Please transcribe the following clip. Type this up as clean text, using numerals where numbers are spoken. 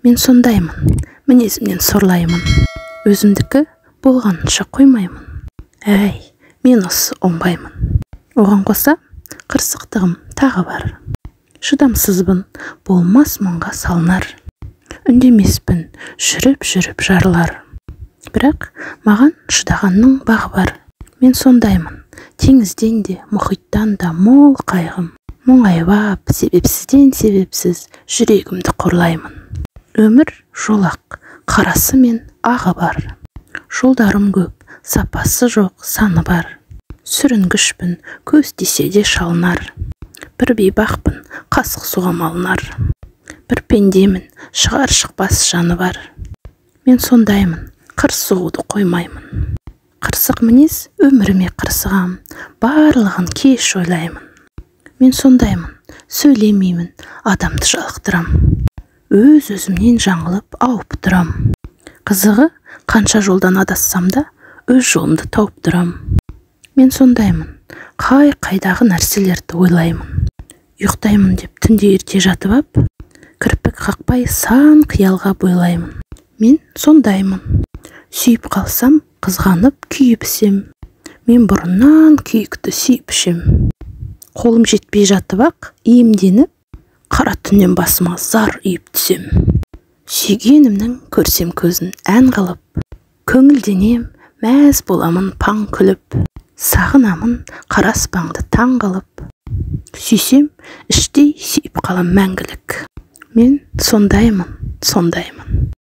Мен сондаймын, мінезімнен сорлаймын. Өзімдікі болғанынша қоймаймын. Әй, мен осы оңбаймын. Оған қоса қырсықтығым тағы бар. Шыдамсызбын, болмас мұңға салынар. Үндемеспін, жүріп жарылар. Бірақ маған шыдағанның бағы бар. Мен сондаймын, теңізден де, мұхиттан да мол қайғым. Мұңайбап, себепсізден себепсіз жүрегімді қорлаймын. Өмір жолақ, қарасы мен ағы бар. Жолдарым көп, сапасы жоқ, саны бар. Сүрінгішпін, көз десе де шалынар. Бір бейбақпын, қасық суға малынар. Бір пендемін, шығар шықпас жаны бар. Мен сондаймын, қырсығуды қоймаймын. Қырсық мінез өміріме қырсығам, барлығын кеш ойлаймын. Мен сондаймын, сөйлемеймін, адамды жалықтырам. Өз-өзімнен жаңылып ауып тұрам. Қызығы, қанша жолдан адассам да, өз жолымды тауып тұрам. Мен сондаймын, қайдағы нәрселерді ойлаймын. Ұйықтаймын деп түнде ерте жатып ап, кірпік қақпай сан қиялға бойлаймын. Мен сондаймын, сүйіп қалсам, қызғанып күйіп ісем. Мен бұрыннан күйікті сүйіп ішем. Қолым жетпей жатып ақ, иемденіп, қара түннен басыма зар үйіп түсем. Сүйгенімнің көрсем көзін ән қылып, көңілденем, мәз боламын паң күліп. Сағынамын қара аспанды таң қылып, сүйсем, іштей сүйіп қалам мәңгілік. Мен сондаймын.